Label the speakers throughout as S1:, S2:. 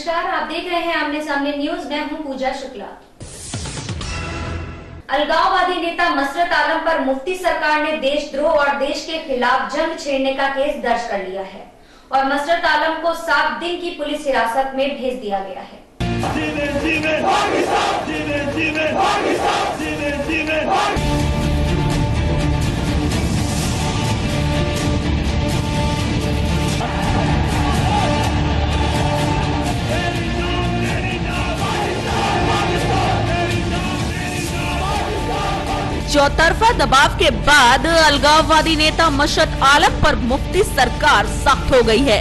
S1: नमस्कार, आप देख रहे हैं आमने सामने न्यूज। मैं हूं पूजा शुक्ला। अलगाववादी नेता मसरत आलम पर मुफ्ती सरकार ने देशद्रोह और देश के खिलाफ जंग छेड़ने का केस दर्ज कर लिया है और मसरत आलम को 7 दिन की पुलिस हिरासत में भेज दिया गया है।
S2: चौतरफा दबाव के बाद अलगाववादी नेता मसरत आलम पर मुफ्ती सरकार सख्त हो गई है।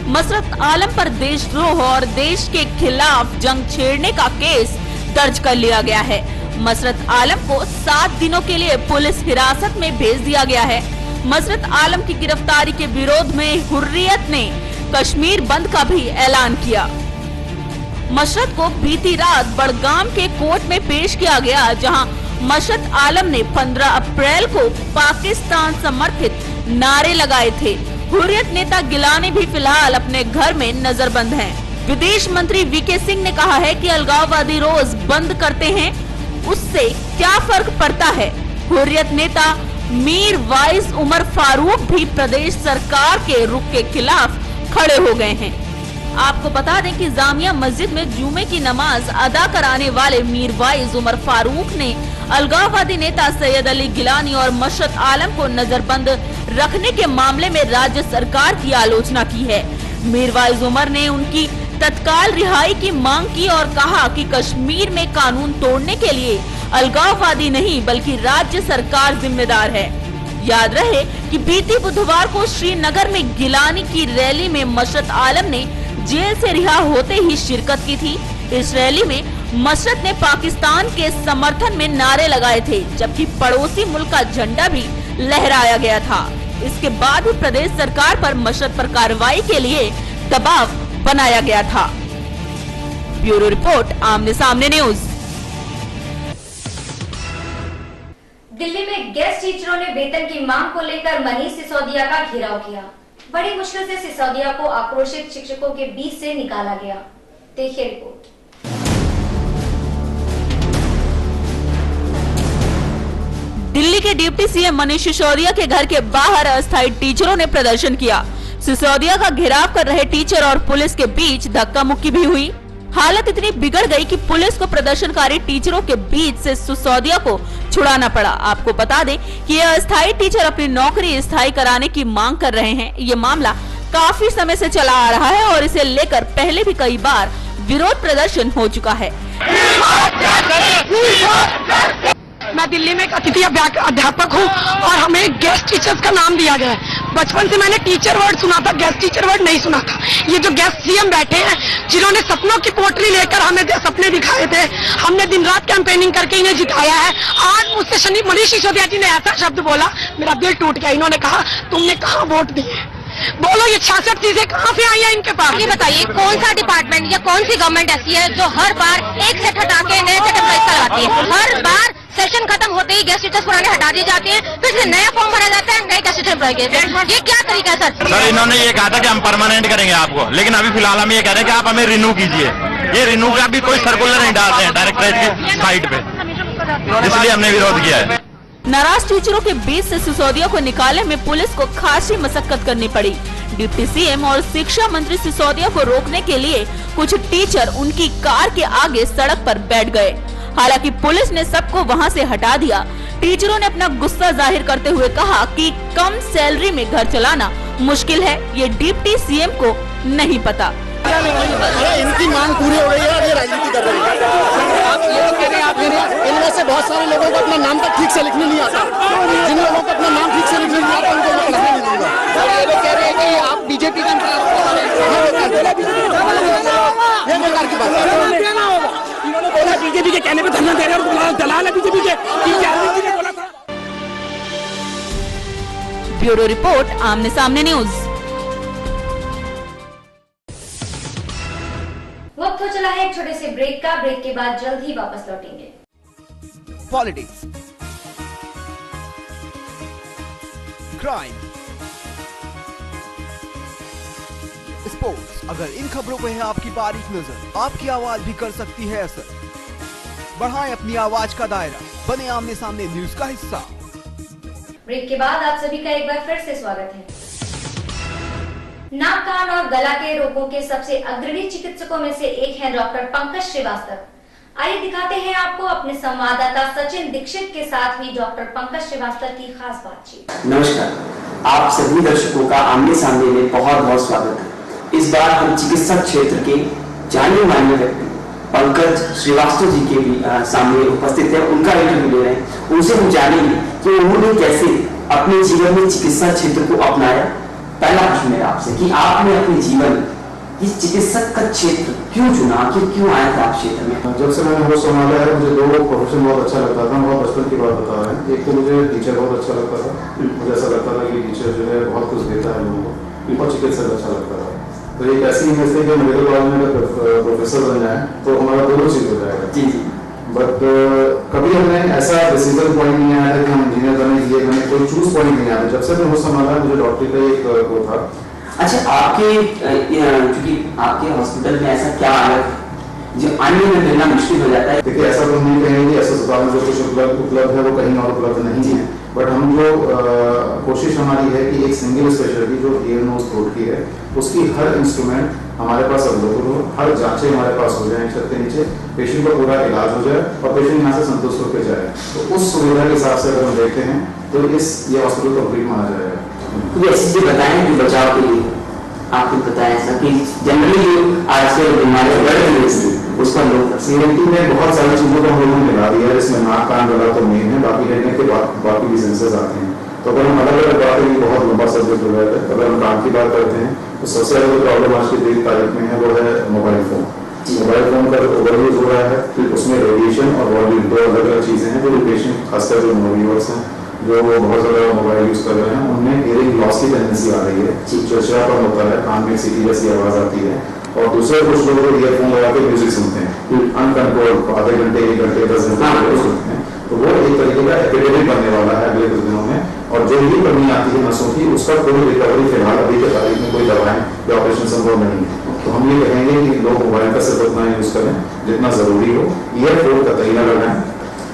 S2: मसरत आलम पर देशद्रोह और देश के खिलाफ जंग छेड़ने का केस दर्ज कर लिया गया है। मसरत आलम को 7 दिनों के लिए पुलिस हिरासत में भेज दिया गया है। मसरत आलम की गिरफ्तारी के विरोध में हुर्रियत ने कश्मीर बंद का भी ऐलान किया। मसरत को बीती रात बड़गाम के कोर्ट में पेश किया गया, जहां मसरत आलम ने 15 अप्रैल को पाकिस्तान समर्थित नारे लगाए थे। हुर्रियत नेता गिलानी भी फिलहाल अपने घर में नजरबंद हैं। विदेश मंत्री वीके सिंह ने कहा है कि अलगाववादी रोज बंद करते हैं, उससे क्या फर्क पड़ता है। हुर्रियत नेता मीर वाइस उमर फारूक भी प्रदेश सरकार के रुख के खिलाफ खड़े हो गए हैं। आपको बता दें कि जामिया मस्जिद में जुमे की नमाज अदा कराने वाले मीर वाइस उमर फारूक ने अलगाववादी नेता सैयद अली गिलानी और मसरत आलम को नजरबंद रखने के मामले में राज्य सरकार की आलोचना की है। मीर वाइस उमर ने उनकी तत्काल रिहाई की मांग की और कहा कि कश्मीर में कानून तोड़ने के लिए अलगाववादी नहीं बल्कि राज्य सरकार जिम्मेदार है। याद रहे कि बीती बुधवार को श्रीनगर में गिलानी की रैली में मसरत आलम ने जेल से रिहा होते ही शिरकत की थी। इस रैली में मसरत ने पाकिस्तान के समर्थन में नारे लगाए थे, जबकि पड़ोसी मुल्क का झंडा भी लहराया गया था। इसके बाद भी प्रदेश सरकार पर मसरत पर कार्रवाई के लिए दबाव बनाया गया था। ब्यूरो रिपोर्ट, आमने सामने न्यूज।
S1: दिल्ली में गेस्ट टीचरों ने वेतन की मांग को लेकर मनीष सिसोदिया का घेराव किया। बड़ी मुश्किल से सिसोदिया को आक्रोशित शिक्षकों के बीच से निकाला गया। देखिए रिपोर्ट।
S2: दिल्ली के डिप्टी सीएम मनीष सिसोदिया के घर के बाहर अस्थायी टीचरों ने प्रदर्शन किया। सिसोदिया का घेराव कर रहे टीचर और पुलिस के बीच धक्का मुक्की भी हुई। हालत इतनी बिगड़ गई कि पुलिस को प्रदर्शनकारी टीचरों के बीच से सिसोदिया को छुड़ाना पड़ा। आपको बता दें कि ये अस्थायी टीचर अपनी नौकरी स्थायी कराने की मांग कर रहे हैं। ये मामला काफी समय से चला आ रहा है और इसे लेकर पहले भी कई बार विरोध प्रदर्शन हो चुका है।
S3: मैं दिल्ली में एक अतिथि अध्यापक हूँ और हमें गेस्ट टीचर्स का नाम दिया गया है। बचपन से मैंने टीचर वर्ड सुना था, गेस्ट टीचर वर्ड नहीं सुना था। ये जो गेस्ट सीएम बैठे हैं, जिन्होंने सपनों की पोटली लेकर हमें सपने दिखाए थे, हमने दिन रात कैंपेनिंग करके इन्हें जिताया है। आज मुझसे मनीष सिसोदिया जी ने ऐसा शब्द बोला, मेरा दिल टूट गया। इन्होंने कहा तुमने कहाँ वोट दिए? बोलो, ये 66 चीजें कहाँ से आई है इनके पास?
S4: ये बताइए, कौन सा डिपार्टमेंट या कौन सी गवर्नमेंट ऐसी है जो हर बार एक सेट हटा के नए सेट एम्प्लॉइज लगाती है? हर बार सेशन खत्म होते ही गेस्ट टीचर्स पुराने हटा दिए जाते हैं, फिर से नया फॉर्म भरा जाता है नए गेस्ट टीचर एम्प्लॉय के। ये क्या तरीका है सर?
S5: सर, इन्होंने ये कहा था कि हम परमानेंट करेंगे आपको, लेकिन अभी फिलहाल हम ये कह रहे हैं कि आप हमें रिन्यू कीजिए। ये रिन्यू का भी कोई सर्कुलर नहीं डालते हैं डायरेक्टरेट की साइट पे, इसलिए हमने विरोध किया है।
S2: नाराज टीचरों के बीच से सिसोदिया को निकालने में पुलिस को खासी मशक्कत करनी पड़ी। डिप्टी सीएम और शिक्षा मंत्री सिसोदिया को रोकने के लिए कुछ टीचर उनकी कार के आगे सड़क पर बैठ गए। हालांकि पुलिस ने सबको वहां से हटा दिया। टीचरों ने अपना गुस्सा जाहिर करते हुए कहा कि कम सैलरी में घर चलाना मुश्किल है, ये डिप्टी सीएम को नहीं पता।
S6: इनकी मांग पूरी हो गई है, ये राजनीति कर रही है। इनमें से बहुत सारे लोगों को अपना नाम तक ठीक से लिखने नहीं आता। जिन लोगों को अपना नाम ठीक से लिखने नहीं आता उनको मैं लिखने नहीं दूंगा। ये लोग कह रहे हैं कि आप बीजेपी का ये बेकार की बात है। इन्होंने बोला बीजेपी के कहने पे धरना दे रहे हैं, दलाल है बीजेपी के। बोला था।
S2: ब्यूरो रिपोर्ट, आमने सामने न्यूज।
S1: वक्त हो चला है एक छोटे से ब्रेक का। ब्रेक के बाद जल्द ही वापस लौटेंगे।
S7: Politics, crime, sports. अगर इन खबरों पे है आपकी बारीक नजर, आपकी आवाज भी कर सकती है असर। बढ़ाएं अपनी आवाज का दायरा, बने आमने सामने न्यूज का हिस्सा।
S1: ब्रेक के बाद आप सभी का एक बार फिर से स्वागत है। नाक, कान और गला के रोगों के सबसे अग्रणी चिकित्सकों में से एक हैं डॉक्टर पंकज श्रीवास्तव। आइए दिखाते हैं आपको अपने संवाददाता सचिन दीक्षित के साथ हुई डॉक्टर पंकज श्रीवास्तव की खास बातचीत।
S8: नमस्कार, आप सभी दर्शकों का आमने सामने में बहुत बहुत स्वागत है। इस बार हम चिकित्सा क्षेत्र के जाने माने व्यक्ति पंकज श्रीवास्तव जी के भी सामने उपस्थित है। उनका इंटरव्यू ले रहे हैं, उनसे हम जानेंगे कि उन्होंने कैसे अपने जीवन में चिकित्सा क्षेत्र को अपनाया। पहला प्रश्न मेरा आपसे कि आपने अपने जीवन इस चिकित्सक का क्षेत्र क्यों चुना, क्यों आया था आप क्षेत्र में?
S9: जब से मैंने वो संभाला है, मुझे दो प्रोफेशन बहुत अच्छा लगता था। बहुत बचपन की बात बता रहे हैं। एक तो मुझे टीचर बहुत अच्छा लगता था। मुझे ऐसा लगता था कि टीचर जो है बहुत कुछ देता है लोगों को, और चिकित्सक अच्छा लगता था। तो एक ऐसी इमेज थी कि मेडिकल कॉलेज में प्रोफेसर बन जाए तो हमारा दोनों चीज हो जाएगा।
S8: जी जी।
S9: बट कभी हमने ऐसा डिसीजन पॉइंट नहीं आया था कि हम इंजीनियर बने, ये बने, कोई चूज पॉइंट नहीं आया। जब से मैं वो संभाला मुझे डॉक्टरी का एक वो था।
S8: अच्छा, क्योंकि आपके हॉस्पिटल में ऐसा क्या अलग जो अन्य में मिलना मुश्किल हो जाता है?
S9: देखिए, ऐसा तो नहीं कहेंगे ऐसा अस्पताल में जो कुछ उपलब्ध है वो कहीं और उपलब्ध नहीं है। बट हम जो कोशिश हमारी है कि एक सिंगल स्पेशलिटी जो ईयर नोज थ्रोट की है, उसकी हर इंस्ट्रूमेंट हमारे पास अवेलेबल हो, हर जांचें हमारे पास हो जाए, छत के नीचे पेशेंट का पूरा इलाज हो जाए और पेशेंट यहाँ से संतुष्ट होकर जाए। तो उस सुविधा के हिसाब से अगर हम देखते हैं तो ये हॉस्पिटल कंप्लीट माना जाएगा।
S8: तो ऐसी चीजें बताएं कि बचाव के लिए आपको बताया ऐसा कि जनरली जो आजकल बीमारी बढ़ रही है उस पर लोग
S9: सीएमटी में बहुत सारी चीजों को हम लोगों ने मिला दिया है, जिसमें नाक, कान, गला तो मेन है, बाकी रहने के बाकी भी सेंसर्स आते हैं। तो अगर हम अलग अलग बात करें, बहुत लंबा सब्जेक्ट हो जाता है। अगर हम कान की बात करते हैं तो सबसे ज्यादा प्रॉब्लम आज की तारीख में है वो है मोबाइल फोन। मोबाइल फोन का ओवर यूज हो रहा है, फिर उसमें रेडिएशन और वॉल्यूम दो अलग अलग चीजें हैं। जो पेशेंट खासकर जो नोव्यूअर्स हैं जो बहुत ज्यादा मोबाइल यूज कर रहे हैं, उनमें हियरिंग लॉस की टेंडेंसी आ रही है। चिड़चिड़ापन होता है, कान में सीटी जैसी आवाज आती है। और दूसरे कुछ लोग ईयरफोन लगा के म्यूजिक सुनते हैं अनकंट्रोल्ड, आधे घंटे, 1 घंटे, 10 घंटे सुनते हैं। तो वो एक तरीके का एपिडेमिक बनने वाला है अगले कुछ दिनों में। और जो भी कमी आती है नसों की, उसका कोई रिकवरी फिलहाल अभी के तारीख में कोई दवाएं या ऑपरेशन संभव नहीं है। तो हम ये कहेंगे कि लोग मोबाइल का सिर्फ उतना यूज करें जितना जरूरी हो, ईयरफोन का तरीका लगाएं।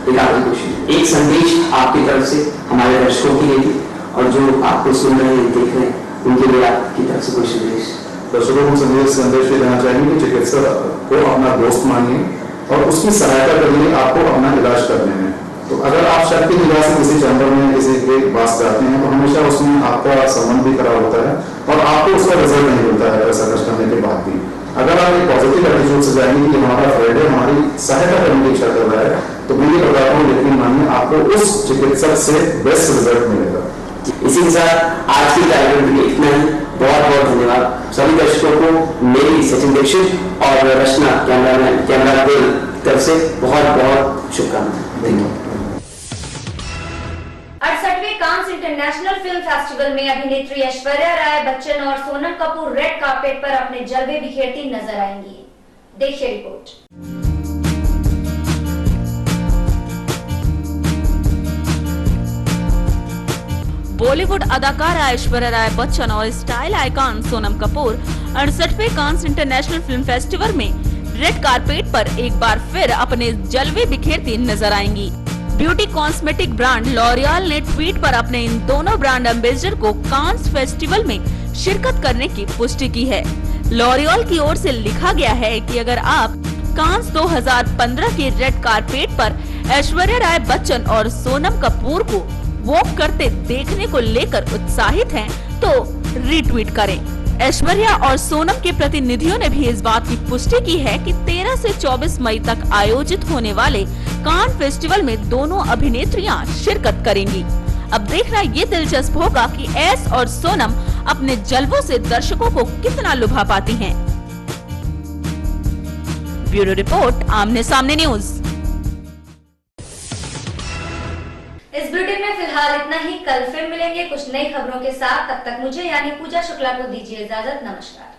S8: एक संदेश आपकी तरफ से हमारे दर्शकों के लिए और जो आपको सुन रहे हैं, देख रहे हैं, उनके लिए आपकी तरफ से कोई संदेश?
S9: दर्शकों को संदेश देना चाहिए कि चिकित्सक को अपना दोस्त मानिए और उसकी सहायता करिए आपको अपना इलाज करने में। तो अगर आप शक की निगाह से किसी चैम्बर में किसी के पास जाते हैं तो हमेशा उसमें आपका संबंध भी खराब होता है और आपको उसका रिजल्ट नहीं मिलता है पैसा खर्च करने के बाद भी। अगर आप एक पॉजिटिव एटीट्यूड से जाएंगे कि हमारा फ्रेंड है, हमारी सहायता करने की इच्छा कर रहा है, तो मैं ये बताता हूँ, यकीन मानिए आपको उस चिकित्सक से बेस्ट रिजल्ट मिलेगा।
S8: इसी के साथ आज की कार्यक्रम में इतना ही। बहुत बहुत धन्यवाद सभी दर्शकों को। मेरी सचिन दीक्षित और रचना कैमरा के तरफ से बहुत बहुत शुभकामनाएं। धन्यवाद।
S1: 68वें कांस इंटरनेशनल फिल्म फेस्टिवल में अभिनेत्री ऐश्वर्या राय बच्चन और सोनम कपूर रेड कार्पेट पर अपने जलवे बिखेरती नजर आएंगी। देखिए रिपोर्ट।
S2: बॉलीवुड अदाकारा ऐश्वर्या राय बच्चन और स्टाइल आइकॉन सोनम कपूर 68वें कांस इंटरनेशनल फिल्म फेस्टिवल में रेड कारपेट पर एक बार फिर अपने जलवे बिखेरती नजर आएंगी। ब्यूटी कॉस्मेटिक ब्रांड लॉरियल ने ट्वीट पर अपने इन दोनों ब्रांड एम्बेसडर को कांस फेस्टिवल में शिरकत करने की पुष्टि की है। लॉरियल की ओर से लिखा गया है कि अगर आप कांस 2015 के रेड कारपेट पर ऐश्वर्या राय बच्चन और सोनम कपूर को वॉक करते देखने को लेकर उत्साहित हैं, तो रीट्वीट करें। ऐश्वर्या और सोनम के प्रतिनिधियों ने भी इस बात की पुष्टि की है कि 13 से 24 मई तक आयोजित होने वाले कान फेस्टिवल में दोनों अभिनेत्रियां शिरकत करेंगी। अब देखना ये दिलचस्प होगा कि ऐश और सोनम अपने जलवों से दर्शकों को कितना लुभा पाती हैं। ब्यूरो रिपोर्ट, आमने सामने न्यूज।
S1: इस बुलेटिन में फिलहाल इतना ही। कल फिर मिलेंगे कुछ नई खबरों के साथ। तब तक मुझे यानी पूजा शुक्ला को दीजिए इजाजत। नमस्कार।